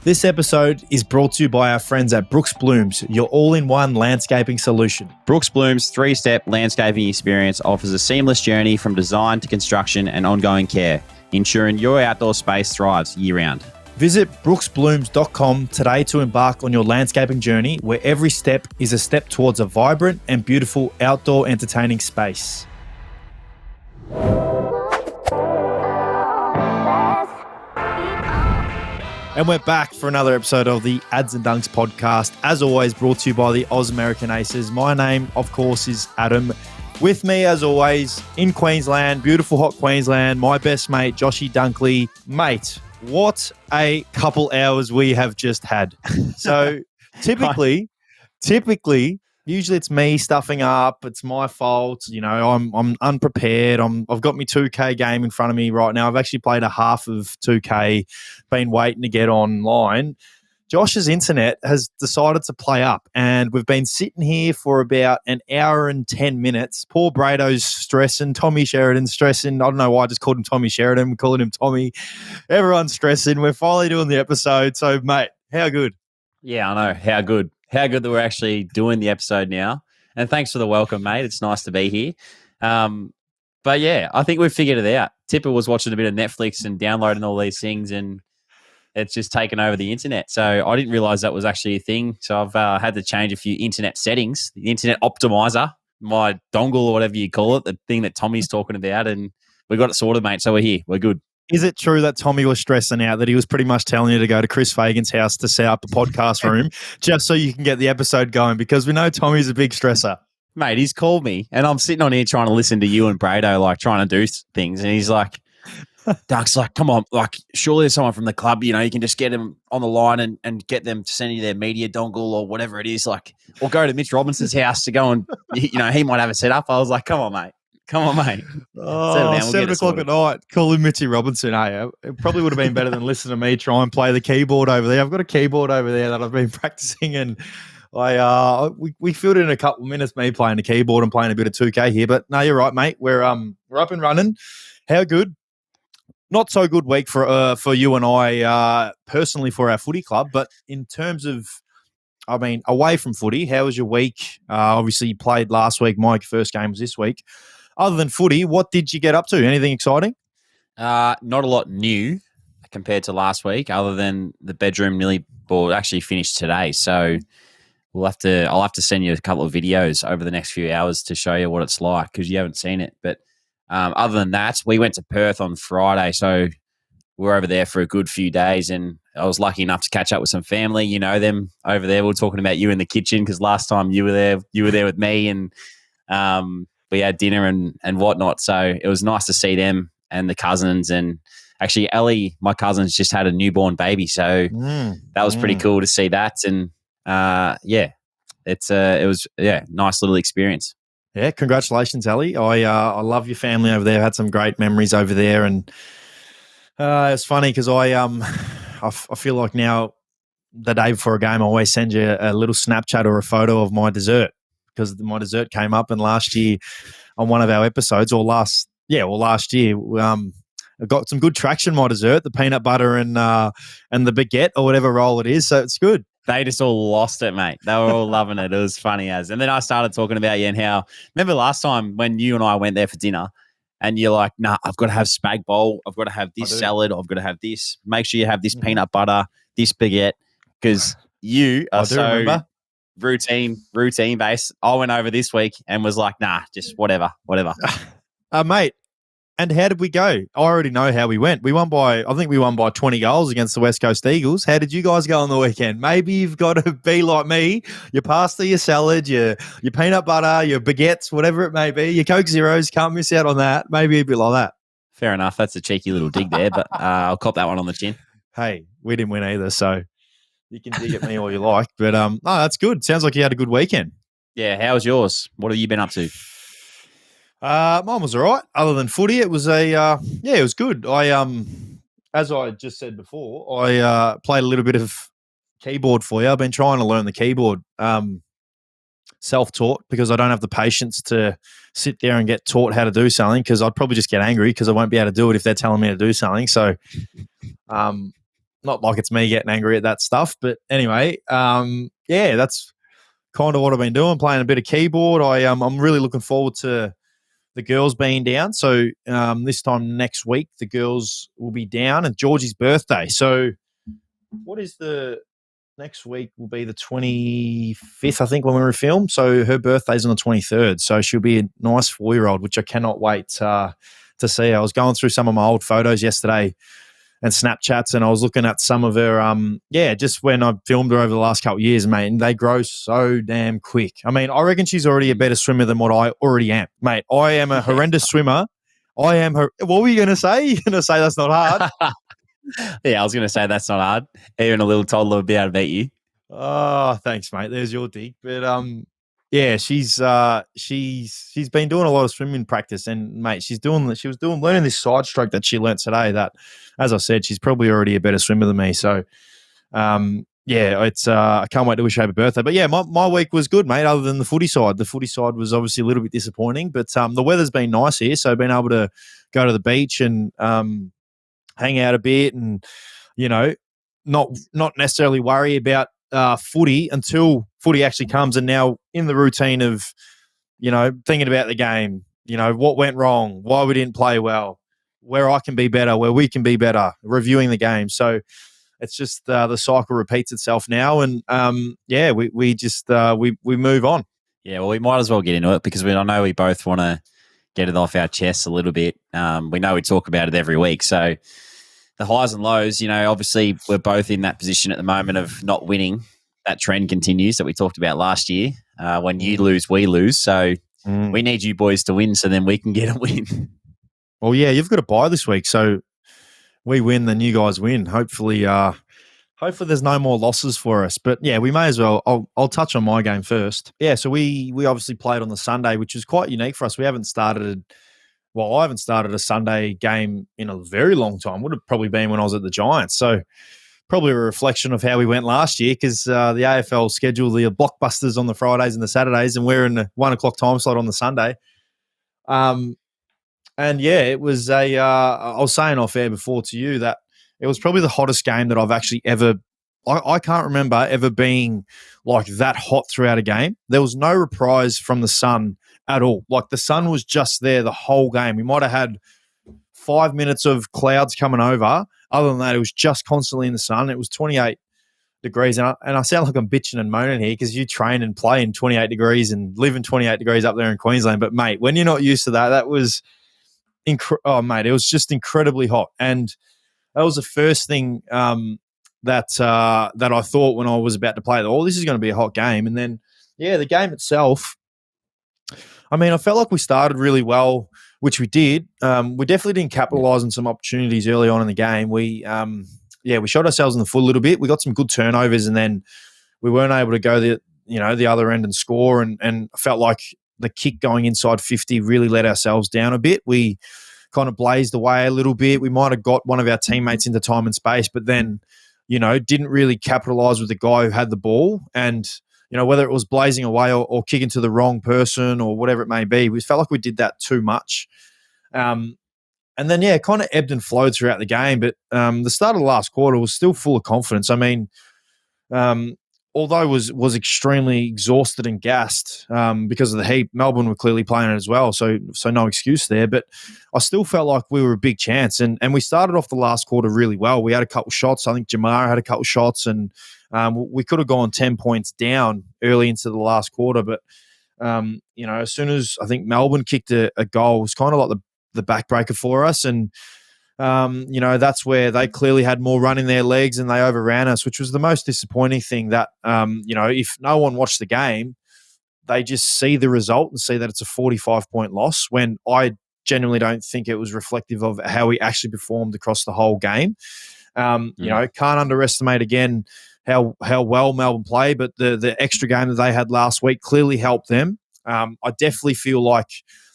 This episode is brought to you by our friends at Brookes Blooms, your all-in-one landscaping solution. Brookes Blooms' three-step landscaping experience offers a seamless journey from design to construction and ongoing care, ensuring your outdoor space thrives year-round. Visit brooksblooms.com today to embark on your landscaping journey, where every step is a step towards a vibrant and beautiful outdoor entertaining space. And we're back for another episode of the Ads and Dunks podcast, as always brought to you by the Oz American Aces. My name, of course, is Adam. With me, as always, in Queensland, beautiful hot Queensland, my best mate, Joshy Dunkley. Mate, what a couple hours we have just had. So typically, usually it's me stuffing up. It's my fault. You know, I'm unprepared. I've got my 2K game in front of me right now. I've actually played a half of 2K, been waiting to get online. Josh's internet has decided to play up, and we've been sitting here for about an hour and 10 minutes. Poor Brado's stressing. Tommy Sheridan's stressing. I don't know why I just called him Tommy Sheridan. We're calling him Tommy. Everyone's stressing. We're finally doing the episode. So, mate, how good? Yeah, I know. How good. How good that we're actually doing the episode now. And thanks for the welcome, mate. It's nice to be here. But yeah, I think we've figured it out. Tipper was watching a bit of Netflix and downloading all these things, and it's just taken over the internet. So I didn't realize that was actually a thing. So I've had to change a few internet settings, the internet optimizer, my dongle or whatever you call it, the thing that Tommy's talking about. And we got it sorted, mate. So we're here. We're good. Is it true that Tommy was stressing out, that he was pretty much telling you to go to Chris Fagan's house to set up a podcast room just so you can get the episode going? Because we know Tommy's a big stressor. Mate, he's called me and I'm sitting on here trying to listen to you and Brado, like trying to do things. And he's like, Duck's like, come on, like surely there's someone from the club, you know, you can just get them on the line and get them to send you their media dongle or whatever it is, like, or go to Mitch Robinson's house to go and, you know, he might have it set up. I was like, come on, mate. Come on, mate. Oh, 7 o'clock at night, calling Mitchy Robinson. Hey, it probably would have been better than listening to me try and play the keyboard over there. I've got a keyboard over there that I've been practicing, and we filled in a couple of minutes me playing the keyboard and playing a bit of 2K here. But no, you're right, mate. We're up and running. How good? Not so good week for you and I personally for our footy club, but in terms of, I mean, away from footy, how was your week? Obviously, you played last week. My first game was this week. Other than footy, what did you get up to? Anything exciting? Not a lot new compared to last week, other than the bedroom nearly actually finished today. So I'll have to send you a couple of videos over the next few hours to show you what it's like, because you haven't seen it. But other than that, we went to Perth on Friday, so we're over there for a good few days, and I was lucky enough to catch up with some family. You know them over there. We were talking about you in the kitchen because last time you were there with me, and we had dinner and whatnot. So it was nice to see them and the cousins. And actually, Ellie, my cousin's just had a newborn baby. So that was pretty cool to see that. And it was nice little experience. Yeah, congratulations, Ellie. I love your family over there. I had some great memories over there. And it's funny because I feel like now the day before a game, I always send you a little Snapchat or a photo of my dessert, because my dessert came up, and last year on one of our episodes, last year, I got some good traction, my dessert, the peanut butter and the baguette or whatever roll it is. So it's good. They just all lost it, mate. They were all loving it. It was funny as. And then I started talking about you and how, remember last time when you and I went there for dinner and you're like, nah, I've got to have spag bowl. I've got to have this salad. I've got to have this. Make sure you have this peanut butter, this baguette, because you are so routine based. I went over this week and was like, nah, just whatever. Mate, and how did we go? I already know how we went. I think we won by 20 goals against the West Coast Eagles. How did you guys go on the weekend? Maybe you've got to be like me. Your pasta, your salad, your peanut butter, your baguettes, whatever it may be, your Coke Zeros, can't miss out on that. Maybe a bit like that. Fair enough. That's a cheeky little dig there, but I'll cop that one on the chin. Hey, we didn't win either, so you can dig at me all you like. But no, that's good. Sounds like you had a good weekend. Yeah, how was yours? What have you been up to? Mine was all right. Other than footy, it was it was good. As I just said before, I played a little bit of keyboard for you. I've been trying to learn the keyboard, self-taught, because I don't have the patience to sit there and get taught how to do something, because I'd probably just get angry because I won't be able to do it if they're telling me to do something. So not like it's me getting angry at that stuff, but anyway, yeah, that's kind of what I've been doing, playing a bit of keyboard. I'm really looking forward to the girls being down. So this time next week, the girls will be down, and Georgie's birthday. So what is the next week? Will be the 25th, I think, when we film. So her birthday's on the 23rd. So she'll be a nice 4-year-old, which I cannot wait to see. I was going through some of my old photos yesterday and Snapchats, and I was looking at some of her, just when I filmed her over the last couple of years, mate, and they grow so damn quick. I mean, I reckon she's already a better swimmer than what I already am, mate. I am a horrendous swimmer. I am her. What were you going to say? You're going to say that's not hard? Yeah, I was going to say that's not hard. Even a little toddler would be able to beat you. Oh, thanks, mate. There's your dig. But yeah, she's been doing a lot of swimming practice, and mate, she was learning this side stroke that she learnt today. That, as I said, she's probably already a better swimmer than me. So, yeah, it's I can't wait to wish her happy birthday. But yeah, my week was good, mate. Other than the footy side, was obviously a little bit disappointing, but the weather's been nice here, so I've been able to go to the beach and hang out a bit, and not necessarily worry about footy until footy actually comes, and now in the routine of thinking about the game, what went wrong, why we didn't play well, where I can be better, where we can be better, reviewing the game. So it's just the cycle repeats itself now, and we just we move on. Yeah, well, we might as well get into it because I know we both want to get it off our chests a little bit. We know we talk about it every week, so the highs and lows, obviously we're both in that position at the moment of not winning. That trend continues that we talked about last year. When you lose, we lose. So we need you boys to win so then we can get a win. Well, yeah, you've got a bye this week. So we win, then you guys win. Hopefully there's no more losses for us. But yeah, we may as well. I'll touch on my game first. Yeah, so we obviously played on the Sunday, which is quite unique for us. I haven't started a Sunday game in a very long time. Would have probably been when I was at the Giants. So probably a reflection of how we went last year, because the AFL scheduled the blockbusters on the Fridays and the Saturdays, and we're in the 1 o'clock time slot on the Sunday. And yeah, it was I was saying off air before to you that it was probably the hottest game that I've actually ever. I can't remember ever being like that hot throughout a game. There was no reprise from the sun at all. Like the sun was just there the whole game. We might have had 5 minutes of clouds coming over. Other than that, it was just constantly in the sun. It was 28 degrees. And I sound like I'm bitching and moaning here because you train and play in 28 degrees and live in 28 degrees up there in Queensland. But, mate, when you're not used to that, that was it was just incredibly hot. And that was the first thing that I thought when I was about to play. Oh, this is going to be a hot game. And then, yeah, the game itself, I mean, I felt like we started really well, which we did. We definitely didn't capitalise on some opportunities early on in the game. We shot ourselves in the foot a little bit. We got some good turnovers, and then we weren't able to go the other end and score. And I felt like the kick going inside 50 really let ourselves down a bit. We kind of blazed away a little bit. We might have got one of our teammates into time and space, but then, didn't really capitalise with the guy who had the ball. And whether it was blazing away or kicking to the wrong person or whatever it may be, we felt like we did that too much. And then, yeah, kind of ebbed and flowed throughout the game. But the start of the last quarter was still full of confidence. I mean, although was extremely exhausted and gassed because of the heat, Melbourne were clearly playing it as well, so no excuse there. But I still felt like we were a big chance, and we started off the last quarter really well. We had a couple shots. I think Jamara had a couple shots, and we could have gone 10 points down early into the last quarter. But, as soon as I think Melbourne kicked a goal, it was kind of like the backbreaker for us. And, that's where they clearly had more run in their legs and they overran us, which was the most disappointing thing that, if no one watched the game, they just see the result and see that it's a 45-point loss, when I genuinely don't think it was reflective of how we actually performed across the whole game. Can't underestimate again how well Melbourne played, but the extra game that they had last week clearly helped them. I definitely feel like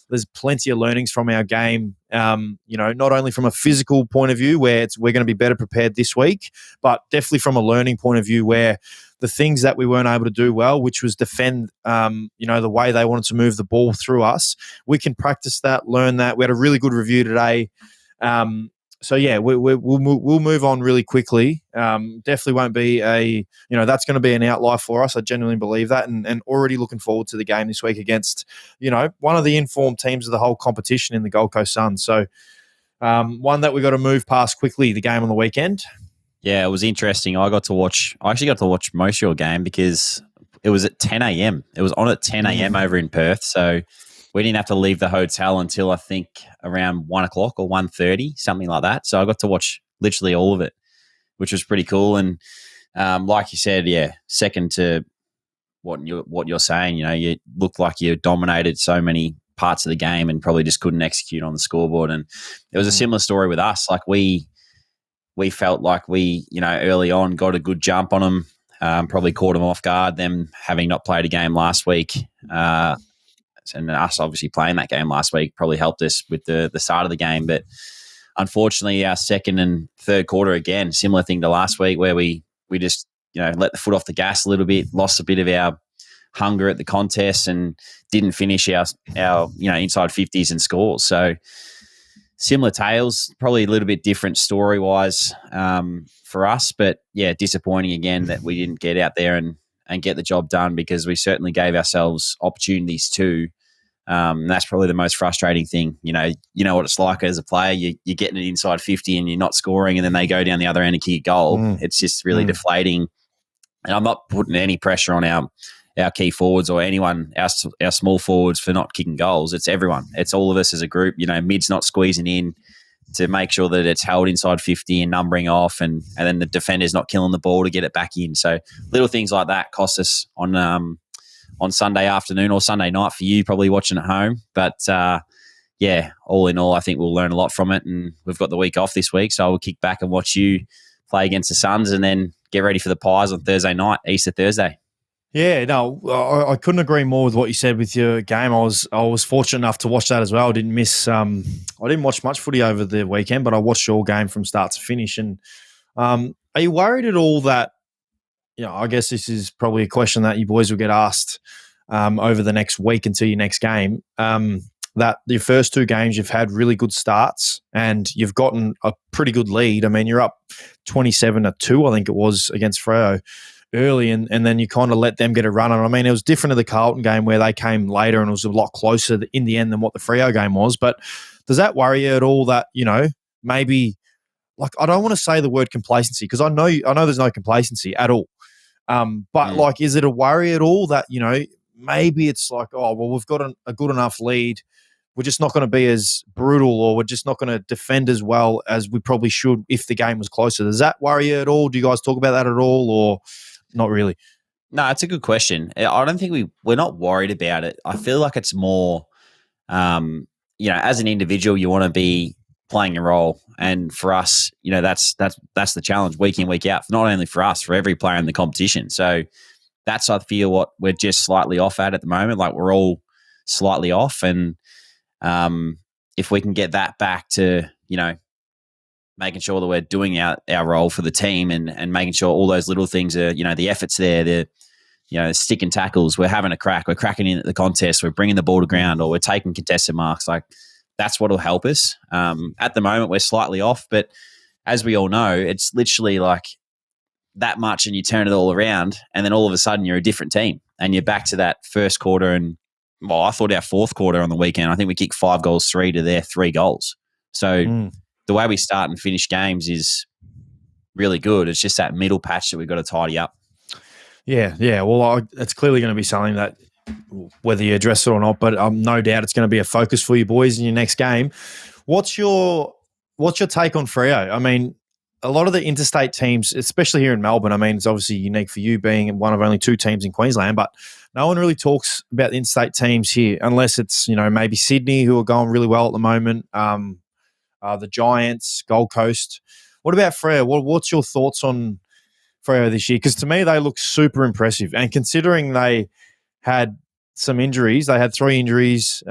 there's plenty of learnings from our game, not only from a physical point of view where we're going to be better prepared this week, but definitely from a learning point of view where the things that we weren't able to do well, which was defend, the way they wanted to move the ball through us, we can practice that, learn that. We had a really good review today. yeah, we'll move on really quickly. Definitely won't be that's going to be an outlier for us. I genuinely believe that, and already looking forward to the game this week against, one of the informed teams of the whole competition in the Gold Coast Suns. So one that we got to move past quickly, the game on the weekend. Yeah, it was interesting. I actually got to watch most of your game because it was at 10 a.m. It was on at 10 a.m. over in Perth. So we didn't have to leave the hotel until I think around 1 o'clock or 1:30, something like that. So I got to watch literally all of it, which was pretty cool. And like you said, yeah, second to what you're saying, you looked like you dominated so many parts of the game and probably just couldn't execute on the scoreboard. And it was a similar story with us. Like we felt like we, early on got a good jump on them, probably caught them off guard, them having not played a game last week. And us obviously playing that game last week probably helped us with the start of the game. But unfortunately, our second and third quarter, again, similar thing to last week where we just, let the foot off the gas a little bit, lost a bit of our hunger at the contest and didn't finish our inside 50s and scores. So similar tales, probably a little bit different story-wise for us. But, yeah, disappointing again that we didn't get out there and get the job done because we certainly gave ourselves opportunities too. That's probably the most frustrating thing. You know what it's like as a player. You're getting it inside 50 and you're not scoring, and then they go down the other end and kick a goal. It's just really deflating. And I'm not putting any pressure on our key forwards or anyone, our small forwards for not kicking goals. It's everyone. It's all of us as a group. Mid's not squeezing in to make sure that it's held inside 50 and numbering off, and then the defender's not killing the ball to get it back in. So little things like that cost us on Sunday afternoon or Sunday night for you, probably watching at home. But yeah, all in all, I think we'll learn a lot from it, and we've got the week off this week, so we'll kick back and watch you play against the Suns and then get ready for the Pies on Thursday night, Easter Thursday. Yeah, no, I couldn't agree more with what you said with your game. I was fortunate enough to watch that as well. I didn't watch much footy over the weekend, but I watched your game from start to finish. And are you worried at all that, I guess this is probably a question that you boys will get asked over the next week until your next game, that your first two games you've had really good starts and you've gotten a pretty good lead. I mean, you're up 27-2, I think it was, against Freo early, and then you kind of let them get a run on. I mean, it was different to the Carlton game where they came later and it was a lot closer in the end than what the Freo game was. But does that worry you at all that, maybe, like, I don't want to say the word complacency because I know there's no complacency at all. But like, is it a worry at all that, maybe it's like, oh, well, we've got a good enough lead. We're just not going to be as brutal, or we're just not going to defend as well as we probably should if the game was closer. Does that worry you at all? Do you guys talk about that at all, or not really? No, it's a good question. I don't think we're not worried about it. I feel like it's more, as an individual, you want to be playing a role, and for us, that's the challenge week in, week out. Not only for us, for every player in the competition. So that's, I feel, what we're just slightly off at the moment. Like, we're all slightly off, and if we can get that back to, making sure that we're doing our role for the team and making sure all those little things are, the effort's there, the stick and tackles, we're having a crack, we're cracking in at the contest, we're bringing the ball to ground, or we're taking contested marks. Like, that's what will help us. At the moment, we're slightly off, but as we all know, it's literally like that much and you turn it all around, and then all of a sudden you're a different team and you're back to that first quarter. And well, I thought our fourth quarter on the weekend, I think we kicked 5 goals, 3 to their 3 goals. So the way we start and finish games is really good. It's just that middle patch that we've got to tidy up. Yeah. Well, it's clearly going to be something that, whether you address it or not, but no doubt it's going to be a focus for you boys in your next game. What's your take on Freo? I mean, a lot of the interstate teams, especially here in Melbourne, I mean, it's obviously unique for you being one of only 2 teams in Queensland, but no one really talks about the interstate teams here unless it's, maybe Sydney, who are going really well at the moment, the Giants, Gold Coast. What about Freo? What's your thoughts on Freo this year? Because to me, they look super impressive. And considering they had some injuries, they had 3 injuries,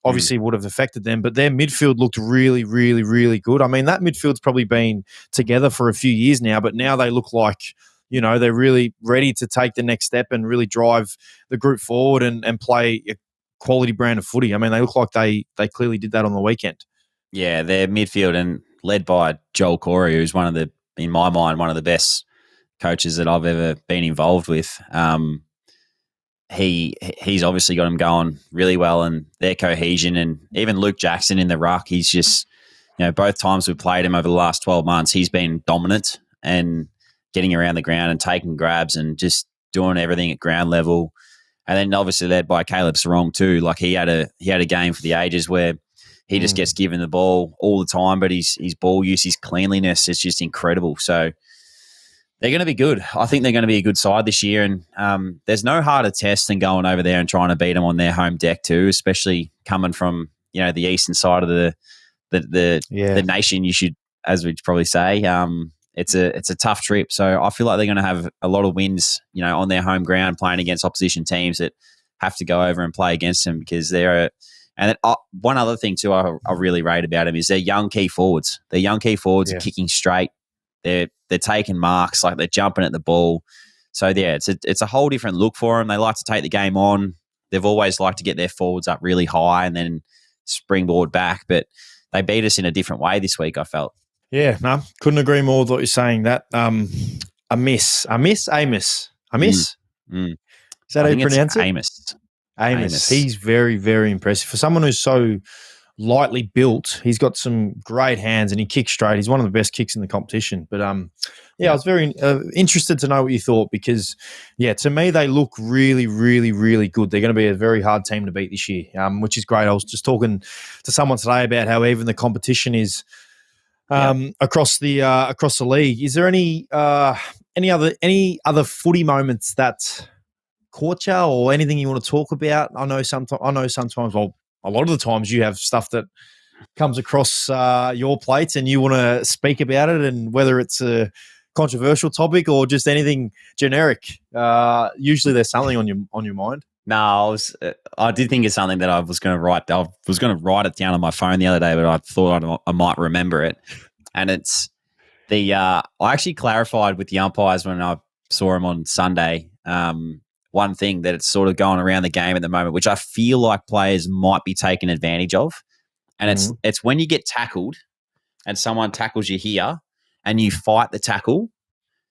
obviously would have affected them, but their midfield looked really, really, really good. I mean, that midfield's probably been together for a few years now, but now they look like, they're really ready to take the next step and really drive the group forward and play a quality brand of footy. I mean, they look like they clearly did that on the weekend. Yeah, their midfield, and led by Joel Corey, who's in my mind, one of the best coaches that I've ever been involved with. He's obviously got them going really well, and their cohesion, and even Luke Jackson in the ruck. He's just, both times we've played him over the last 12 months, he's been dominant and getting around the ground and taking grabs and just doing everything at ground level. And then obviously led by Caleb Sarong too. Like he had a game for the ages where he just gets given the ball all the time, but his ball use, his cleanliness is just incredible. So they're going to be good. I think they're going to be a good side this year, and there's no harder test than going over there and trying to beat them on their home deck too, especially coming from the eastern side of the nation. You should, as we'd probably say, it's a tough trip. So I feel like they're going to have a lot of wins, on their home ground, playing against opposition teams that have to go over and play against them, because they're. And one other thing too, I really rate about them is their young key forwards. Their young key forwards are kicking straight. They're taking marks, like they're jumping at the ball. So yeah, it's a whole different look for them. They like to take the game on. They've always liked to get their forwards up really high and then springboard back. But they beat us in a different way this week, I felt. Yeah, no, couldn't agree more with what you're saying. That Amos. Is that how you pronounce it? Amos. He's very, very impressive. For someone who's so lightly built, he's got some great hands and he kicks straight. He's one of the best kicks in the competition. But I was very interested to know what you thought, because to me they look really, really, really good. They're going to be a very hard team to beat this year, which is great. I was just talking to someone today about how even the competition is across the league. Is there any other footy moments that caught you, or anything you want to talk about? I know sometimes. Well, a lot of the times you have stuff that comes across your plates and you want to speak about it, and whether it's a controversial topic or just anything generic, usually there's something on your mind. No, I did think of something that I was going to write. I was going to write it down on my phone the other day, but I thought I might remember it. And it's I actually clarified with the umpires when I saw him on Sunday. One thing that it's sort of going around the game at the moment, which I feel like players might be taking advantage of. And it's when you get tackled and someone tackles you here and you fight the tackle,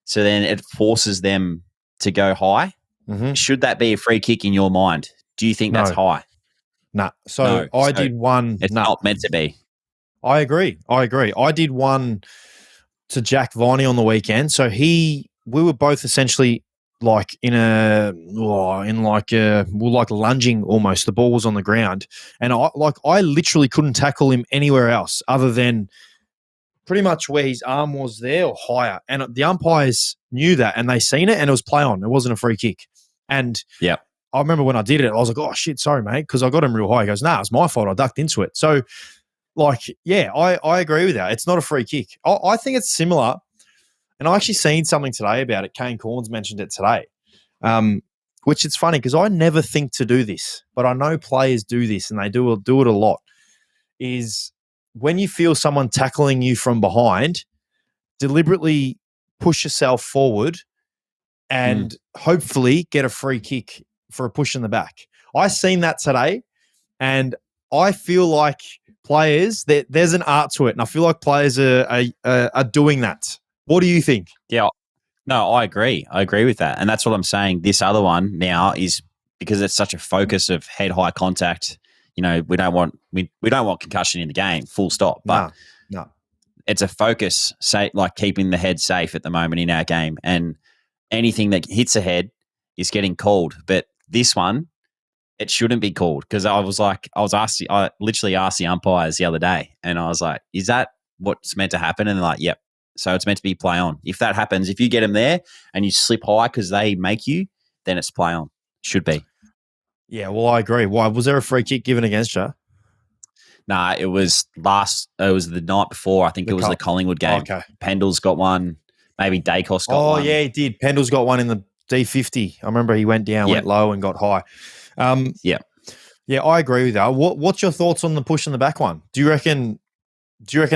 so then it forces them to go high. Mm-hmm. Should that be a free kick in your mind? Do you think that's high? No. So I did one. It's not meant to be. I agree. I did one to Jack Viney on the weekend. So we were both essentially like we're like lunging almost. The ball was on the ground, and I literally couldn't tackle him anywhere else other than pretty much where his arm was there or higher. And the umpires knew that, and they seen it, and it was play on. It wasn't a free kick. And I remember when I did it, I was like, "Oh shit, sorry, mate," because I got him real high. He goes, "Nah, it's my fault. I ducked into it." So, I agree with that. It's not a free kick. I think it's similar. And I actually seen something today about it. Kane Corns mentioned it today, which it's funny because I never think to do this, but I know players do this, and they do it a lot, is when you feel someone tackling you from behind, deliberately push yourself forward and hopefully get a free kick for a push in the back. I seen that today, and I feel like players, there's an art to it, and I feel like players are doing that. What do you think? Yeah. No, I agree. I agree with that. And that's what I'm saying. This other one now is because it's such a focus of head-high contact. We don't want concussion in the game, full stop. But no. It's a focus, say, like keeping the head safe at the moment in our game. And anything that hits a head is getting called. But this one, it shouldn't be called, because I literally asked the umpires the other day, and I was like, is that what's meant to happen? And they're like, yep. So it's meant to be play on. If that happens, if you get them there and you slip high because they make you, then it's play on. Should be. Yeah, well, I agree. Why? Was there a free kick given against you? Nah, it was the night before. I think it was the Collingwood game. Okay. Pendle's got one. Maybe Dacos got one. Oh, yeah, he did. Pendle's got one in the D50. I remember he went down, went low and got high. Yeah, I agree with that. What's your thoughts on the push in the back one? Do you reckon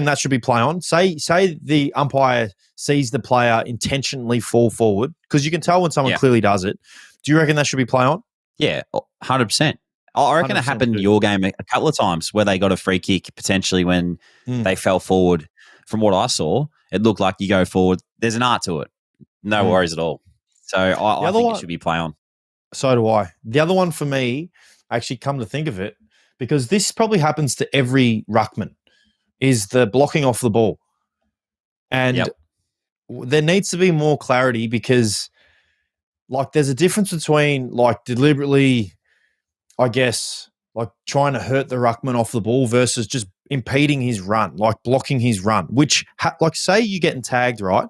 that should be play on? Say the umpire sees the player intentionally fall forward, because you can tell when someone clearly does it. Do you reckon that should be play on? Yeah, 100%. I reckon it happened in your game a couple of times where they got a free kick potentially when they fell forward. from what I saw, it looked like you go forward. There's an art to it. No worries at all. So I think it should be play on. So do I. The other one for me, actually, come to think of it, because this probably happens to every ruckman, is the blocking off the ball. And there needs to be more clarity, because like there's a difference between like deliberately, I guess, like trying to hurt the ruckman off the ball versus just impeding his run, like blocking his run, which like say you're getting tagged, right?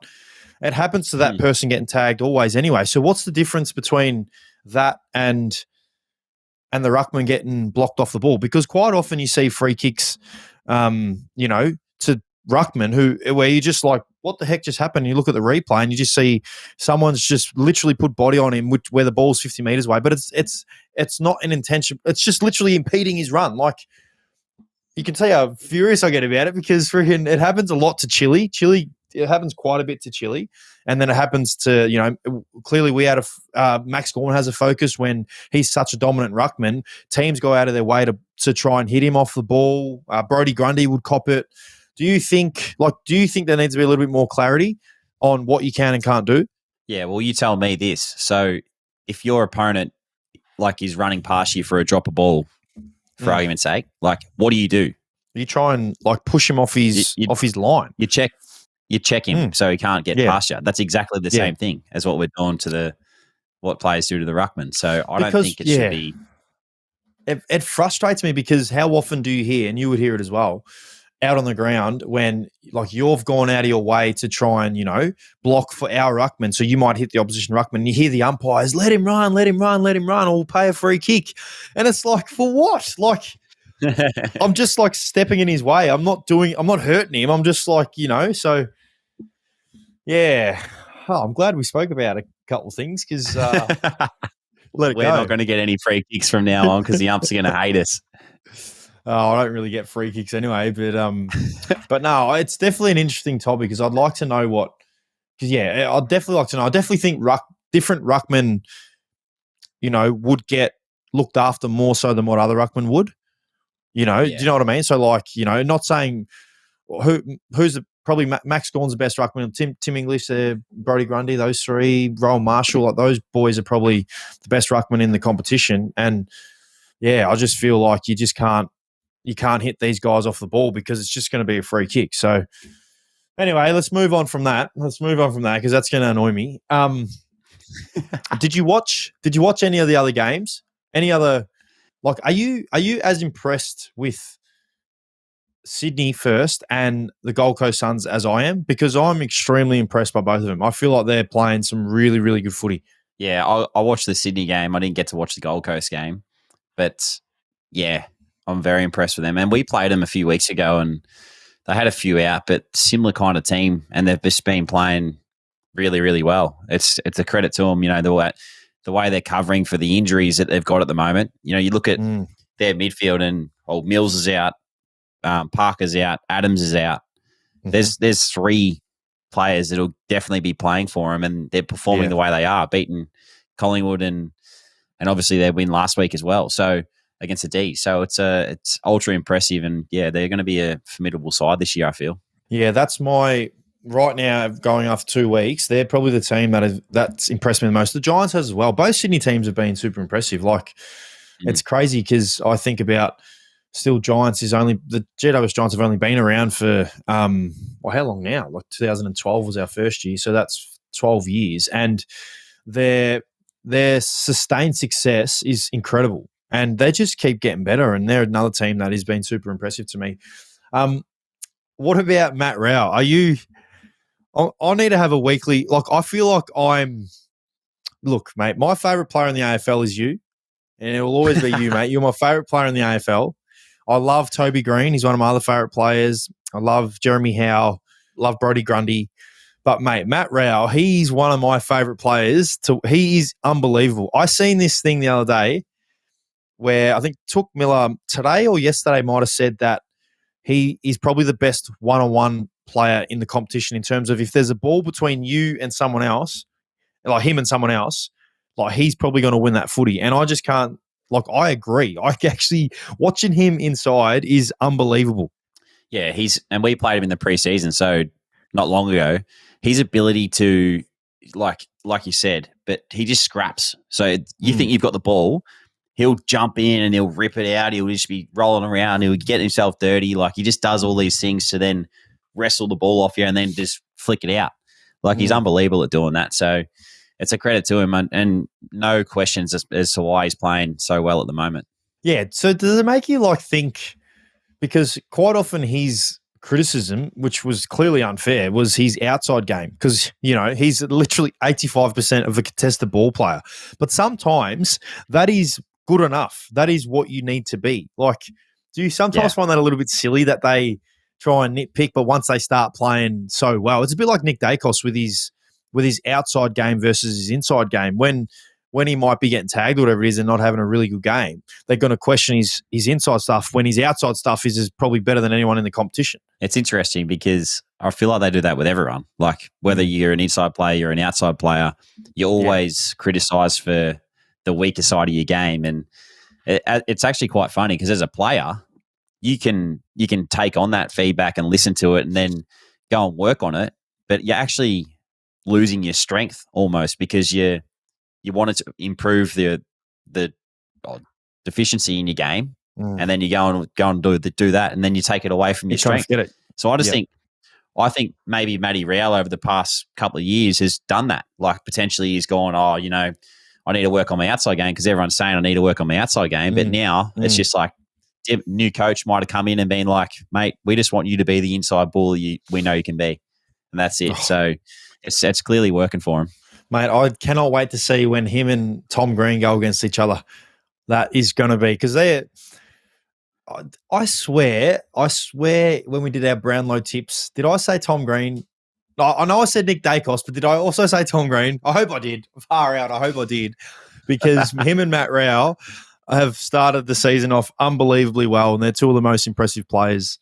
It happens to that person getting tagged always anyway. So what's the difference between that and the ruckman getting blocked off the ball? Because quite often you see free kicks, to ruckman where you just like, what the heck just happened? You look at the replay and you just see someone's just literally put body on him where the ball's 50 meters away, but it's not an intention. It's just literally impeding his run. Like, you can see how furious I get about it, because it happens a lot to Chile. It happens quite a bit to Chile. And then it happens to, clearly we had Max Gawn has a focus when he's such a dominant ruckman. Teams go out of their way to try and hit him off the ball. Brodie Grundy would cop it. Do you think there needs to be a little bit more clarity on what you can and can't do? Yeah, well, you tell me this. So if your opponent like is running past you for a drop of ball, for argument's sake, like what do? You try and like push him off his line. You check him so he can't get past you. That's exactly the same thing as what we're doing to what players do to the ruckman. So I don't think it should be. It frustrates me, because how often do you hear, and you would hear it as well, out on the ground when like you've gone out of your way to try and, block for our ruckman. So you might hit the opposition ruckman and you hear the umpires, let him run, or we'll pay a free kick. And it's like, for what? Like, I'm just like stepping in his way. I'm not hurting him. I'm just like, so yeah. Oh, I'm glad we spoke about a couple of things, because we're not going to get any free kicks from now on, because the umps are going to hate us. Oh, I don't really get free kicks anyway, but no, it's definitely an interesting topic, because I'd like to know I'd definitely like to know. I definitely think different ruckmen, would get looked after more so than what other ruckmen would. Do you know what I mean? So like, not saying who's probably Max Gawn's the best ruckman, Tim English, Brodie Grundy, those three, Rowan Marshall, like those boys are probably the best ruckman in the competition. And yeah, I just feel like you can't hit these guys off the ball, because it's just going to be a free kick. So anyway, let's move on from that. Because that's going to annoy me. Did you watch any of the other games? Any other, like, are you as impressed with Sydney first and the Gold Coast Suns as I am? Because I'm extremely impressed by both of them. I feel like they're playing some really, really good footy. Yeah, I watched the Sydney game. I didn't get to watch the Gold Coast game, but yeah, I'm very impressed with them. And we played them a few weeks ago, and they had a few out, but similar kind of team, and they've just been playing really, really well. It's a credit to them, the way they're covering for the injuries that they've got at the moment. You look at their midfield, and Mills is out, Parker's out, Adams is out. Mm-hmm. There's three players that'll definitely be playing for them, and they're performing the way they are, beating Collingwood and obviously their win last week as well. So against the D. So it's ultra impressive, and yeah, they're going to be a formidable side this year, I feel. Yeah, that's right now, going after 2 weeks, they're probably the team that's impressed me the most. The Giants has as well. Both Sydney teams have been super impressive. Like, it's crazy, because I think about still Giants the GWS Giants have only been around for, how long now? Like 2012 was our first year. So that's 12 years. And their sustained success is incredible. And they just keep getting better. And they're another team that has been super impressive to me. What about Matt Rao? I need to have a weekly, like, I feel like look, mate, my favourite player in the AFL is you. And it will always be you, mate. You're my favourite player in the AFL. I love Toby Green. He's one of my other favourite players. I love Jeremy Howe. Love Brodie Grundy. But, mate, Matt Rao, he's one of my favourite players. He is unbelievable. I seen this thing the other day where I think Took Miller today or yesterday might have said that he is probably the best one-on-one player in the competition, in terms of if there's a ball between you and someone else, like him and someone else, like he's probably going to win that footy. And I just can't, like, I agree. I actually, watching him inside is unbelievable. Yeah, and we played him in the preseason, so not long ago. His ability to, like you said, but he just scraps. So you think you've got the ball, he'll jump in and he'll rip it out. He'll just be rolling around. He'll get himself dirty. Like, he just does all these things to then wrestle the ball off you and then just flick it out. Like, he's unbelievable at doing that. So it's a credit to him, and no questions as to why he's playing so well at the moment. Yeah. So does it make you think, because quite often his criticism, which was clearly unfair, was his outside game, because, he's literally 85% of a contested ball player. But sometimes that is good enough. That is what you need to be. Do you sometimes find that a little bit silly that they try and nitpick, but once they start playing so well, it's a bit like Nick Dacos with his outside game versus his inside game. When he might be getting tagged or whatever it is and not having a really good game, they're going to question his inside stuff when his outside stuff is probably better than anyone in the competition. It's interesting because I feel like they do that with everyone. Like, whether you're an inside player, you're an outside player, you're always criticised for the weaker side of your game. And it's actually quite funny because as a player, you can take on that feedback and listen to it and then go and work on it. But you're actually losing your strength almost, because you wanted to improve the deficiency in your game, and then you go and do that, and then you take it away from your strength. So I just I think maybe Matty Rowell over the past couple of years has done that. Like, potentially he's gone, I need to work on my outside game because everyone's saying I need to work on my outside game. But now it's just like, new coach might have come in and been like, mate, we just want you to be the inside baller we know you can be, and that's it. So it's clearly working for him. Mate, I cannot wait to see when him and Tom Green go against each other. That is going to be, because I swear when we did our Brownlow tips, did I say Tom Green? I know I said Nick Dacos, but did I also say Tom Green? I hope I did. Far out, I hope I did. Because him and Matt Rowell have started the season off unbelievably well, and they're two of the most impressive players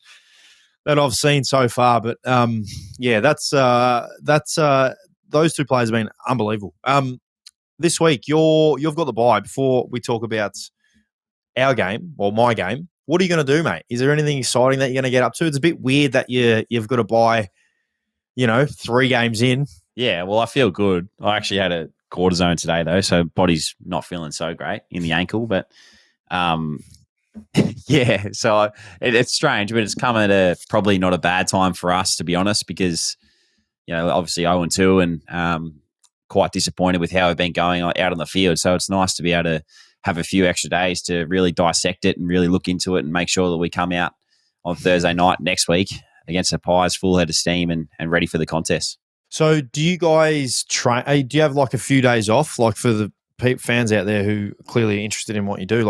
that I've seen so far. But that's those two players have been unbelievable. This week, you've got the bye. Before we talk about our game, or my game, what are you going to do, mate? Is there anything exciting that you're going to get up to? It's a bit weird that you've got to buy, 3 games in. Yeah, well, I feel good. I actually had a cortisone today, though, so body's not feeling so great in the ankle. But, so it's strange, but it's come at probably not a bad time for us, to be honest, because, obviously 0-2 and quite disappointed with how we've been going out on the field. So it's nice to be able to have a few extra days to really dissect it and really look into it and make sure that we come out on Thursday night next week against the Pies full head of steam and ready for the contest. So do you guys train? Do you have a few days off, for the fans out there who are clearly interested in what you do?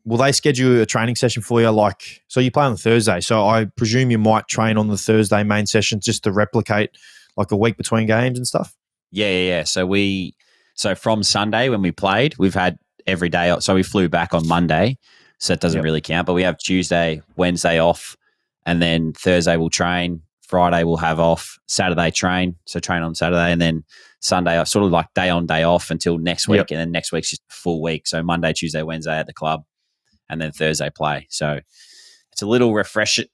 Will they schedule a training session for you? So you play on the Thursday, so I presume you might train on the Thursday main session just to replicate a week between games and stuff? Yeah. So from Sunday when we played, we've had every day. So we flew back on Monday, so it doesn't really count. But we have Tuesday, Wednesday off, and then Thursday we'll train. Friday we'll have off. Saturday train, so train on Saturday, and then Sunday sort of day on, day off until next week, and then next week's just a full week. So Monday, Tuesday, Wednesday at the club, and then Thursday play. So it's a little refresher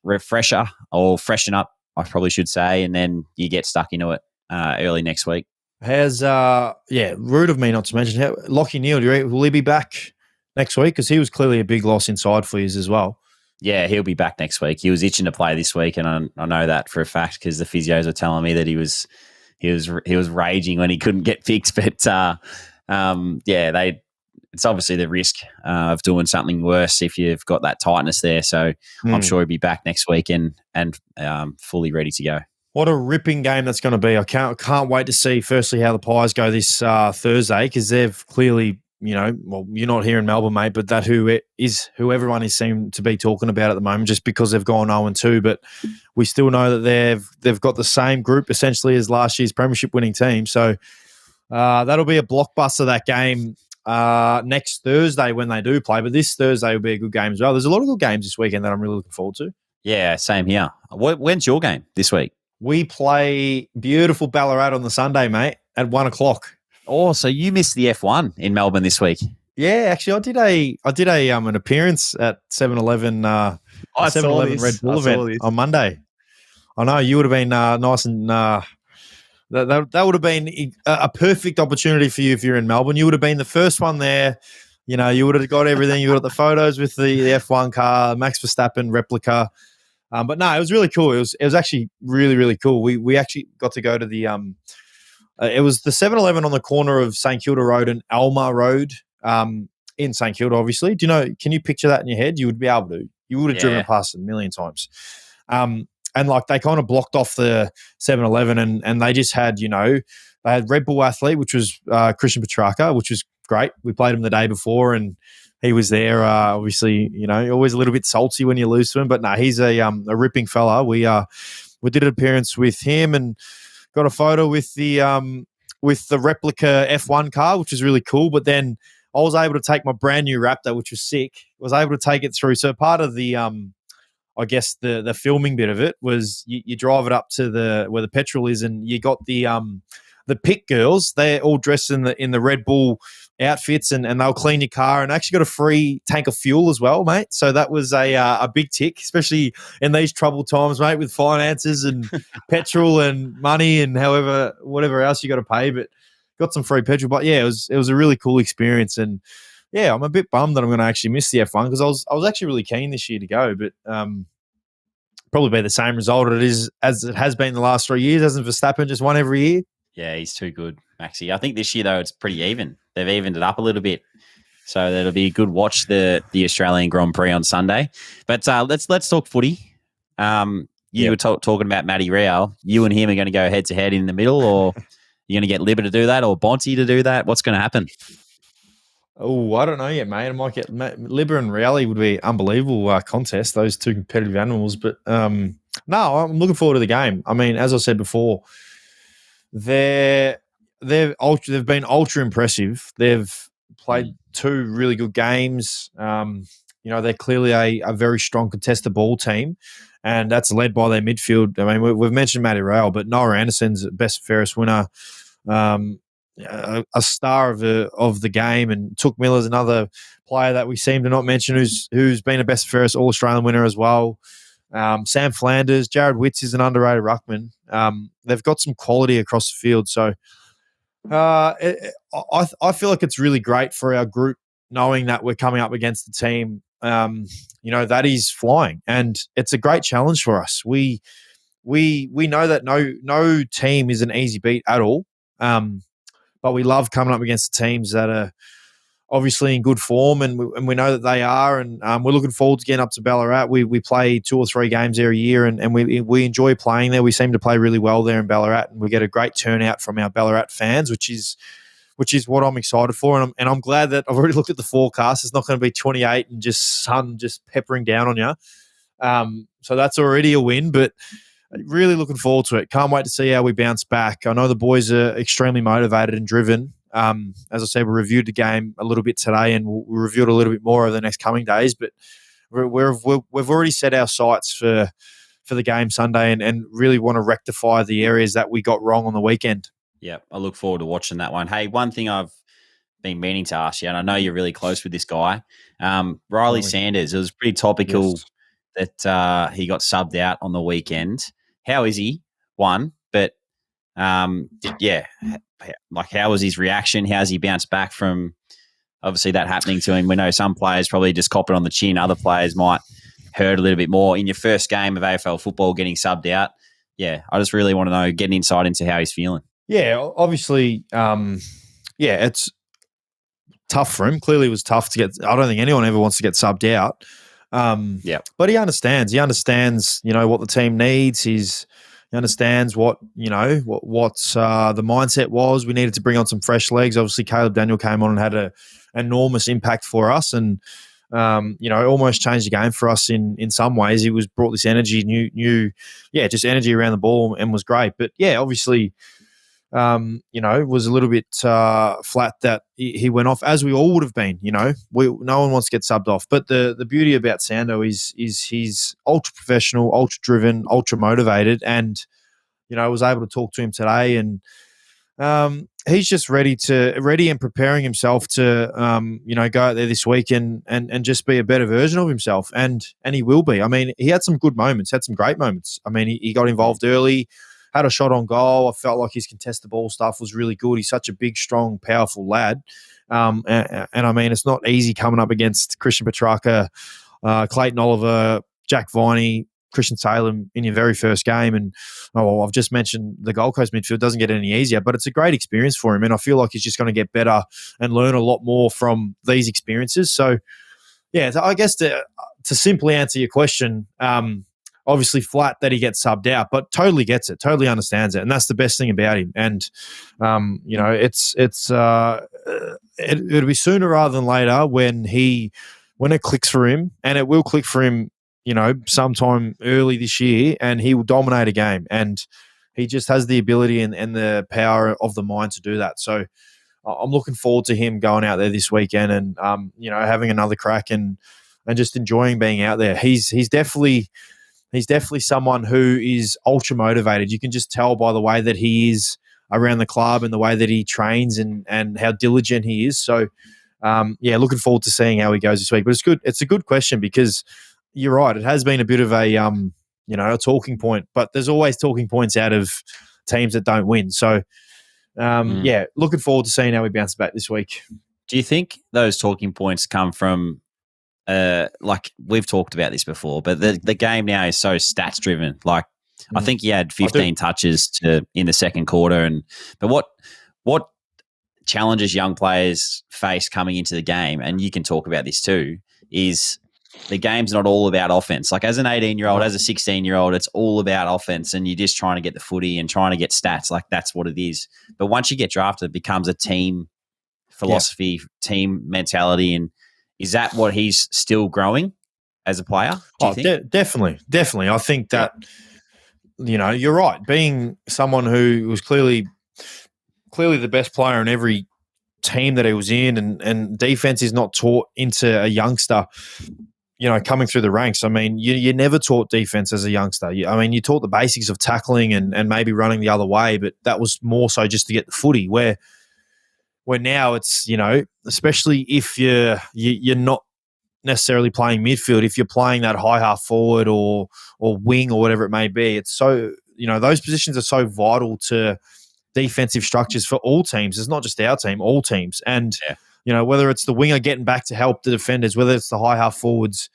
or freshen up, I probably should say, and then you get stuck into it early next week. How's rude of me not to mention, Lockie Neal, will he be back next week? Because he was clearly a big loss inside for you as well. Yeah, he'll be back next week. He was itching to play this week, and I know that for a fact because the physios were telling me that he was raging when he couldn't get fixed. But it's obviously the risk of doing something worse if you've got that tightness there. So I'm sure he'll be back next week and fully ready to go. What a ripping game that's going to be. I can't wait to see, firstly, how the Pies go this Thursday, because they've clearly, you're not here in Melbourne, mate, but that who everyone is seemed to be talking about at the moment, just because they've gone 0-2. But we still know that they've got the same group essentially as last year's premiership winning team. So that'll be a blockbuster, that game next Thursday when they do play. But this Thursday will be a good game as well. There's a lot of good games this weekend that I'm really looking forward to. Yeah, same here. When's your game this week? We play beautiful Ballarat on the Sunday, mate, at 1:00. Oh, so you missed the F1 in Melbourne this week? Yeah, actually, I did an appearance at 7-Eleven the I saw 7-Eleven Red this. Bull I event saw this. on Monday. I know you would have been nice and that would have been a perfect opportunity for you if you're in Melbourne. You would have been the first one there. You know, you would have got everything. You would have got the photos with the F1 car, Max Verstappen replica. But no, it was really cool. It was actually really, really cool. We actually got to go to the it was the 7-Eleven on the corner of St Kilda Road and Alma Road in St Kilda, obviously. Do you know, can you picture that in your head? You would be able to. You would have driven past it a million times. And like they kind of blocked off the 7-Eleven and they just had, you know, they had Red Bull athlete, which was Christian Petrarca, which was great. We played him the day before and he was there. Obviously, you know, always a little bit salty when you lose to him, but no, he's a ripping fella. We did an appearance with him and got a photo with the replica F1 car, which is really cool. But then I was able to take my brand new Raptor, which was sick. Was able to take it through. So part of the I guess the filming bit of it was you drive it up to where the petrol is, and you got the pit girls. They're all dressed in the Red Bull outfits, and they'll clean your car, and actually got a free tank of fuel as well, mate. So that was a big tick, especially in these troubled times, mate, with finances and petrol and money and whatever else you got to pay. But got some free petrol. But yeah, it was a really cool experience, and yeah, I'm a bit bummed that I'm going to actually miss the F1 because I was actually really keen this year to go, but probably be the same result as it has been the last 3 years. Hasn't Verstappen just won every year? Yeah, he's too good, Maxi. I think this year though it's pretty even. They've evened it up a little bit, so that'll be a good watch the Australian Grand Prix on Sunday. But let's talk footy. You were talking about Matty Rao. You and him are going to go head to head in the middle, or you're going to get Libba to do that, or Bonty to do that. What's going to happen? Oh, I don't know yet, mate. I might get Libba and Rowley would be unbelievable contest. Those two competitive animals, but no, I'm looking forward to the game. I mean, as I said before, they've been ultra impressive. They've played two really good games. You know, they're clearly a very strong contested ball team, and that's led by their midfield. I mean, we've mentioned Matty Rowell, but Noah Anderson's best fairest winner. A star of the game, and Took Miller's another player that we seem to not mention who's been a best fairest All Australian winner as well. Sam Flanders, Jared Witts is an underrated ruckman. They've got some quality across the field, so I feel like it's really great for our group knowing that we're coming up against the team, you know, that is flying, and it's a great challenge for us. We know that no team is an easy beat at all. But we love coming up against teams that are obviously in good form, and we know that they are, and we're looking forward to getting up to Ballarat. We play 2 or 3 games there a year, and we enjoy playing there. We seem to play really well there in Ballarat, and we get a great turnout from our Ballarat fans, which is what I'm excited for, and I'm glad that I've already looked at the forecast. It's not going to be 28 and just sun just peppering down on you. So that's already a win, but really looking forward to it. Can't wait to see how we bounce back. I know the boys are extremely motivated and driven. As I said, we reviewed the game a little bit today, and we'll review it a little bit more over the next coming days. But we've already set our sights for the game Sunday, and really want to rectify the areas that we got wrong on the weekend. Yeah, I look forward to watching that one. Hey, one thing I've been meaning to ask you, and I know you're really close with this guy, Riley Sanders. It was pretty topical that he got subbed out on the weekend. How is he? One, but like how was his reaction? How's he bounced back from obviously that happening to him? We know some players probably just cop it on the chin. Other players might hurt a little bit more. In your first game of AFL football, getting subbed out, I just really want to know, get an insight into how he's feeling. Yeah, obviously, it's tough for him. Clearly, it was tough to get. I don't think anyone ever wants to get subbed out. But he understands. He understands, you know, what the team needs. He understands what, you know, what's the mindset was. We needed to bring on some fresh legs. Obviously, Caleb Daniel came on and had an enormous impact for us, and you know, almost changed the game for us in some ways. He brought this energy, just energy around the ball, and was great. But yeah, obviously, you know, was a little bit flat that he went off, as we all would have been. You know, no one wants to get subbed off. But the beauty about Sando is he's ultra professional, ultra driven, ultra motivated, and you know, I was able to talk to him today, and He's just ready and preparing himself to, go out there this week and just be a better version of himself. And he will be. I mean, he had some good moments, had some great moments. I mean, he got involved early, had a shot on goal. I felt like his contested ball stuff was really good. He's such a big, strong, powerful lad. And I mean, it's not easy coming up against Christian Petrarca, Clayton Oliver, Jack Viney, Christian Salem in your very first game. And I've just mentioned the Gold Coast midfield doesn't get any easier, but it's a great experience for him. And I feel like he's just going to get better and learn a lot more from these experiences. So, yeah, I guess to simply answer your question, obviously flat that he gets subbed out, but totally gets it, totally understands it. And that's the best thing about him. And, it'll be sooner rather than later when it clicks for him, and it will click for him, sometime early this year, and he will dominate a game. And he just has the ability and the power of the mind to do that. So I'm looking forward to him going out there this weekend and, having another crack and just enjoying being out there. He's definitely someone who is ultra motivated. You can just tell by the way that he is around the club and the way that he trains and how diligent he is. So, looking forward to seeing how he goes this week. But it's good. It's a good question because you're right. It has been a bit of a talking point, but there's always talking points out of teams that don't win. So, looking forward to seeing how he bounces back this week. Do you think those talking points come from, like we've talked about this before, but the game now is so stats driven? Like, I think he had 15 touches in the second quarter, but what challenges young players face coming into the game, and you can talk about this too, is the game's not all about offense. Like as an 18-year-old, as a 16-year-old, it's all about offense, and you're just trying to get the footy and trying to get stats. Like that's what it is. But once you get drafted, it becomes a team philosophy, team mentality, and is that what he's still growing as a player? Do you think? Definitely. I think that you're right. Being someone who was clearly the best player in every team that he was in, and defense is not taught into a youngster, coming through the ranks. I mean, you never taught defense as a youngster. You taught the basics of tackling and maybe running the other way, but that was more so just to get the footy. Where now it's, especially if you're not necessarily playing midfield, if you're playing that high half forward or wing or whatever it may be, it's so, those positions are so vital to defensive structures for all teams. It's not just our team, all teams. And, whether it's the winger getting back to help the defenders, whether it's the high half forwards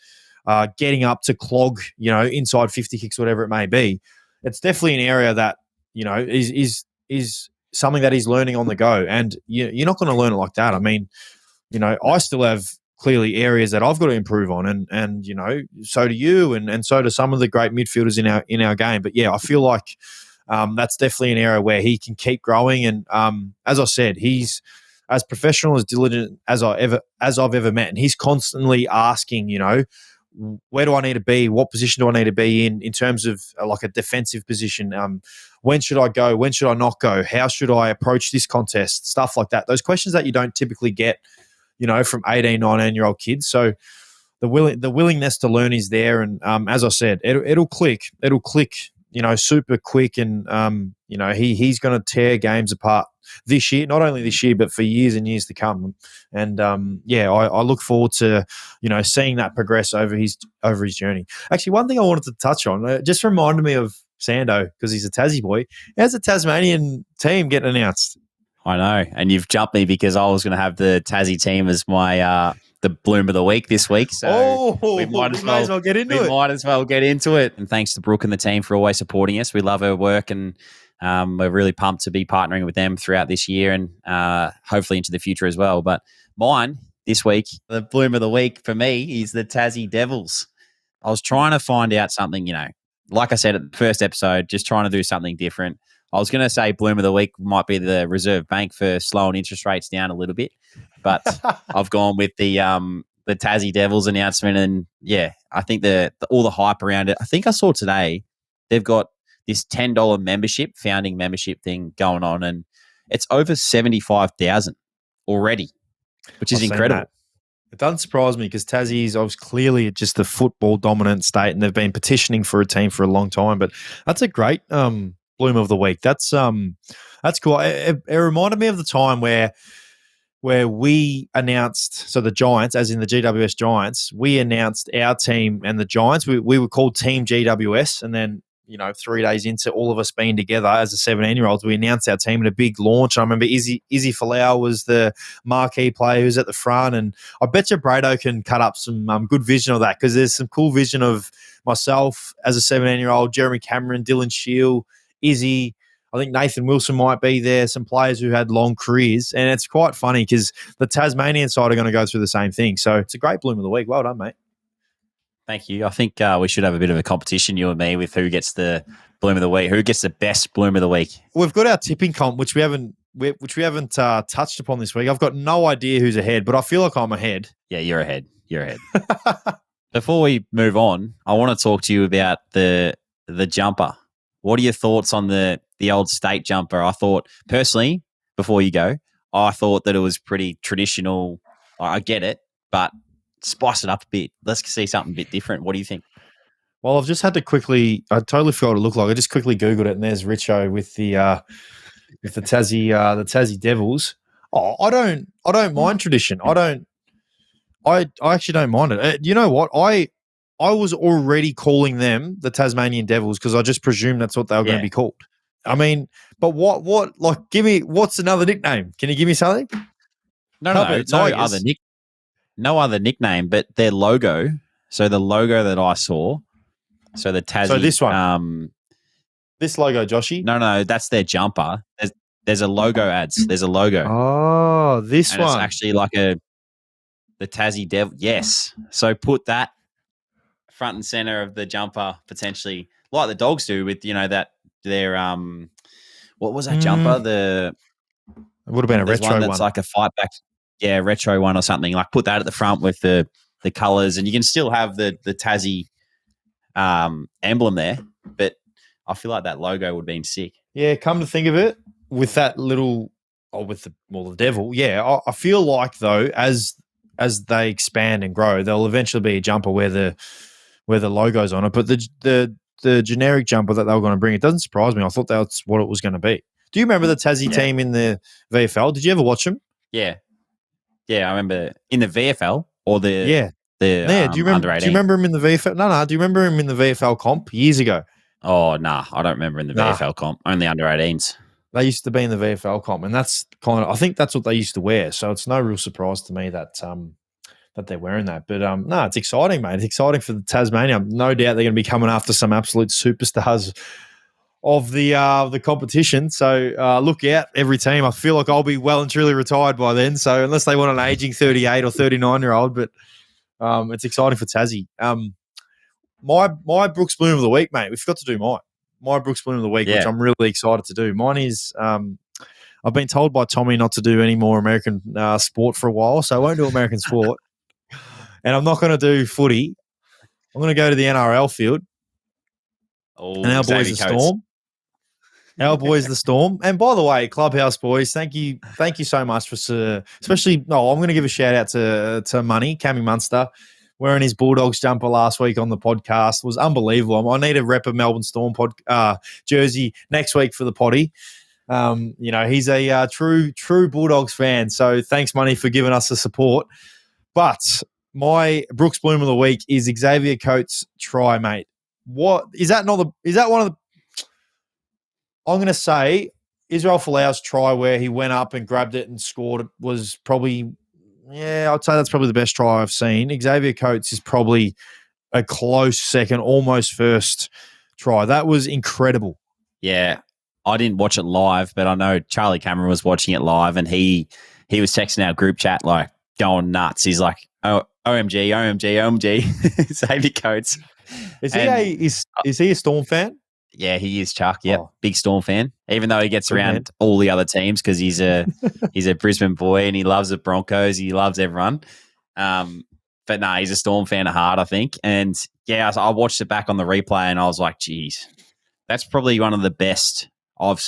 getting up to clog, inside 50 kicks, whatever it may be, it's definitely an area that, is something that he's learning on the go. And you're not going to learn it like that. I mean, I still have clearly areas that I've got to improve on, and so do you, and so do some of the great midfielders in our game. But yeah, I feel like that's definitely an area where he can keep growing. And as I said, he's as professional, as diligent as I've ever met, and he's constantly asking, where do I need to be? What position do I need to be in terms of like a defensive position? When should I go? When should I not go? How should I approach this contest? Stuff like that. Those questions that you don't typically get, from 18, 19-year-old kids. So the willingness to learn is there. And as I said, it'll click. It'll click, super quick. And, he's going to tear games apart this year, not only this year, but for years and years to come. And, I look forward to, seeing that progress over his journey. Actually, one thing I wanted to touch on, just reminded me of Sando, because he's a Tassie boy. How's the Tasmanian team getting announced? I know, and you've jumped me because I was going to have the Tassie team as my the bloom of the week this week. So we might as well get into it. We might as well get into it. And thanks to Brooke and the team for always supporting us. We love her work, and we're really pumped to be partnering with them throughout this year and hopefully into the future as well. But mine this week, the bloom of the week for me is the Tassie Devils. I was trying to find out something, like I said at the first episode, just trying to do something different. I was going to say bloom of the week might be the Reserve Bank for slowing interest rates down a little bit, but I've gone with the Tassie Devils announcement, and I think all the hype around it. I think I saw today they've got this $10 founding membership thing going on, and it's over 75,000 already, which is incredible. It doesn't surprise me because Tassie is clearly just a football dominant state, and they've been petitioning for a team for a long time. But that's a great bloom of the week. That's That's cool. It reminded me of the time where we announced, so the Giants, as in the GWS Giants, we announced our team and the Giants. We were called Team GWS, and then 3 days into all of us being together as a 17-year-olds, we announced our team in a big launch. I remember Izzy Folau was the marquee player who's at the front, and I bet you Brado can cut up some good vision of that, because there's some cool vision of myself as a 17-year-old, Jeremy Cameron, Dylan Shield, Izzy. I think Nathan Wilson might be there, some players who had long careers, and it's quite funny because the Tasmanian side are going to go through the same thing. So it's a great bloom of the week. Well done, mate. Thank you. I think we should have a bit of a competition, you and me, with who gets the bloom of the week. Who gets the best bloom of the week? We've got our tipping comp, which we haven't touched upon this week. I've got no idea who's ahead, but I feel like I'm ahead. Yeah, you're ahead. You're ahead. Before we move on, I want to talk to you about the jumper. What are your thoughts on the old state jumper? I thought, personally, before you go, I thought that it was pretty traditional. I get it, but spice it up a bit. Let's see something a bit different. What do you think? Well, I've just had to I totally forgot what it looked like. I just quickly Googled it, and there's Richo with the Tassie Devils. Oh, I don't mind tradition. I actually don't mind it. You know what? I was already calling them the Tasmanian Devils because I just presumed that's what they were going to be called. I mean, but what? Like, what's another nickname? Can you give me something? No other nickname, but their logo. So the logo that I saw, so the Tassie. So this one, this logo, Joshy. No, that's their jumper. There's a logo ads. There's a logo. Oh, this and one. It's actually like the Tassie Devil. Yes. So put that front and center of the jumper, potentially, like the Dogs do with that their what was that jumper? It would have been a retro one. That's like a fight back. Yeah, retro one or something. Like put that at the front with the colours, and you can still have the Tassie emblem there. But I feel like that logo would have been sick. Yeah, come to think of it, with that little, the devil. Yeah, I feel like though, as they expand and grow, there'll eventually be a jumper where the logo's on it. But the generic jumper that they were going to bring, it doesn't surprise me. I thought that's what it was going to be. Do you remember the Tassie team in the VFL? Did you ever watch them? Yeah. Yeah, I remember in the VFL or the do you remember? under-18. Do you remember him in the VFL? No. Do you remember him in the VFL comp years ago? Oh, nah, I don't remember in the VFL comp. Only under-18s. They used to be in the VFL comp, and that's I think that's what they used to wear. So it's no real surprise to me that they're wearing that. But no, it's exciting, mate. It's exciting for the Tasmania. No doubt they're going to be coming after some absolute superstars of the competition. So look out, every team. I feel like I'll be well and truly retired by then. So unless they want an aging 38 or 39-year-old, but it's exciting for Tassie. My Brookes Bloom of the week, mate. We forgot to do my Brookes Bloom of the week, which I'm really excited to do. Mine is I've been told by Tommy not to do any more American sport for a while, so I won't do American sport. And I'm not going to do footy. I'm going to go to the NRL field. Oh, and our boys the Storm. Our boys the Storm. And by the way, Clubhouse boys, thank you so much for especially. No, I'm going to give a shout out to Money, Cammy Munster, wearing his Bulldogs jumper last week on the podcast was unbelievable. I need a rep of Melbourne Storm jersey next week for the potty. He's a true Bulldogs fan. So thanks, Money, for giving us the support. But my Brookes Bloom of the week is Xavier Coates' try, mate. What is that? Is that one of the? I'm going to say Israel Folau's try where he went up and grabbed it and scored it was probably, I'd say that's probably the best try I've seen. Xavier Coates is probably a close second, almost first try. That was incredible. Yeah, I didn't watch it live, but I know Charlie Cameron was watching it live, and he was texting our group chat like going nuts. He's like, "Oh, OMG, Xavier Coates." Is he a Storm fan? Yeah, he is, Chuck. Yeah, big Storm fan. Even though he gets around all the other teams because he's a Brisbane boy and he loves the Broncos. He loves everyone. But no, he's a Storm fan at heart, I think. And yeah, I watched it back on the replay and I was like, geez, that's probably one of the best I've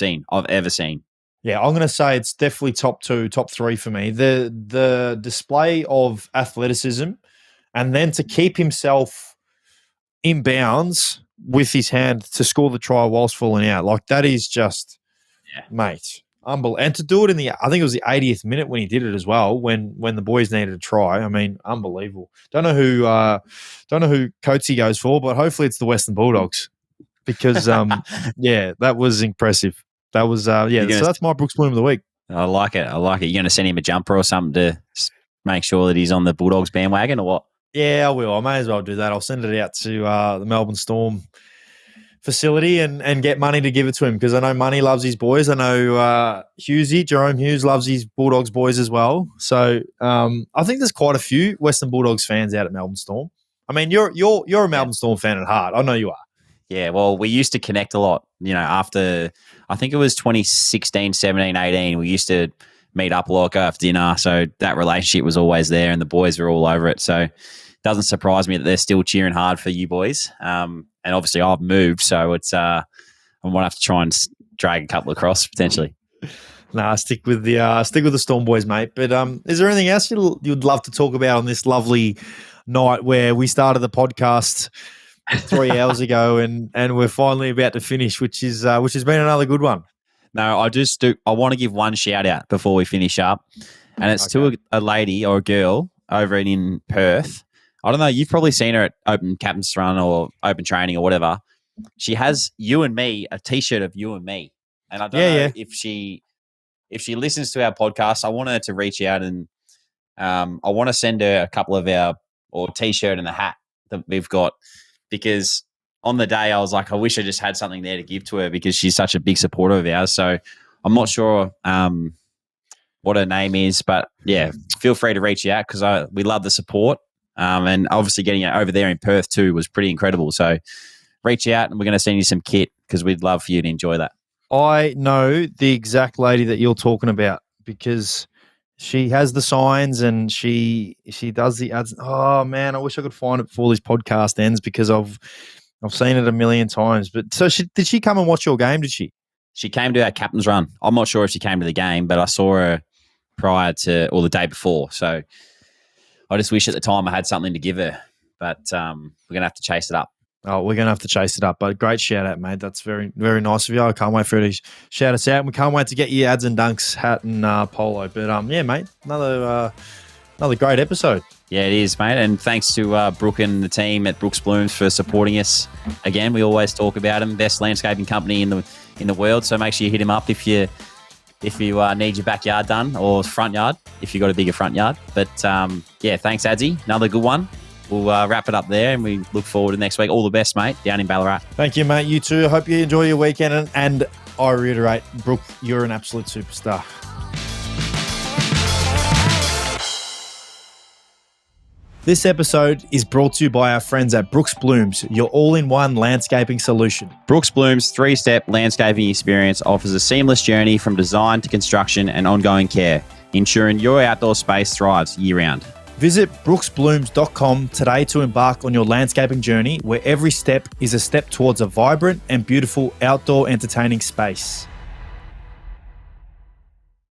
ever seen. Yeah, I'm going to say it's definitely top 2, top 3 for me. The display of athleticism, and then to keep himself in bounds with his hand to score the try whilst falling out. Like, that is just, mate, And to do it I think it was the 80th minute when he did it as well, when the boys needed a try. I mean, unbelievable. Don't know who Coates he goes for, but hopefully it's the Western Bulldogs because, that was impressive. That was, so that's my Brookes Bloom of the week. I like it. You're going to send him a jumper or something to make sure that he's on the Bulldogs bandwagon or what? Yeah, I will. I may as well do that. I'll send it out to the Melbourne Storm facility and get Money to give it to him because I know Money loves his boys. I know Jerome Hughes loves his Bulldogs boys as well. So I think there's quite a few Western Bulldogs fans out at Melbourne Storm. I mean, you're a Melbourne Storm fan at heart. I know you are. Yeah, well, we used to connect a lot, after, I think it was 2016, 17, 18, we used to meet up a lot, go have dinner. So that relationship was always there and the boys were all over it. So it doesn't surprise me that they're still cheering hard for you boys. And obviously I've moved, so it's I might have to try and drag a couple across potentially. Nah, stick with the Storm boys, mate. But is there anything else you'd love to talk about on this lovely night where we started the podcast 3 hours ago and we're finally about to finish, which has been another good one? No, I want to give one shout out before we finish up, and it's to a lady or a girl over in Perth. I don't know, you've probably seen her at Open Captain's Run or Open Training or whatever. She has You and Me, a T-shirt of You and Me, and I don't know if she listens to our podcast. I want her to reach out and I want to send her a couple of or T-shirt and the hat that we've got, because on the day I was like, I wish I just had something there to give to her because she's such a big supporter of ours. So I'm not sure what her name is, but yeah, feel free to reach out because we love the support. And obviously getting it over there in Perth too was pretty incredible. So reach out and we're going to send you some kit because we'd love for you to enjoy that. I know the exact lady that you're talking about because she has the signs and she does the ads. Oh man, I wish I could find it before this podcast ends because I've seen it a million times. But so did she come and watch your game? Did she? She came to our captain's run. I'm not sure if she came to the game, but I saw her prior to or the day before. So I just wish at the time I had something to give her, but we're going to have to chase it up. Oh, we're going to have to chase it up, but great shout out, mate. That's very, very nice of you. I can't wait for you to shout us out. We can't wait to get you Ads and Dunks hat and polo. But yeah, mate, another great episode. Yeah, it is, mate. And thanks to Brooke and the team at Brookes Blooms for supporting us. Again, we always talk about them. Best landscaping company in the world. So make sure you hit them up if you need your backyard done or front yard, if you've got a bigger front yard. But yeah, thanks, Adsy. Another good one. We'll wrap it up there and we look forward to next week. All the best, mate, down in Ballarat. Thank you, mate. You too. I hope you enjoy your weekend. And I reiterate, Brooke, you're an absolute superstar. This episode is brought to you by our friends at Brookes Blooms, your all-in-one landscaping solution. Brookes Blooms' 3-step landscaping experience offers a seamless journey from design to construction and ongoing care, ensuring your outdoor space thrives year-round. Visit brooksblooms.com today to embark on your landscaping journey where every step is a step towards a vibrant and beautiful outdoor entertaining space.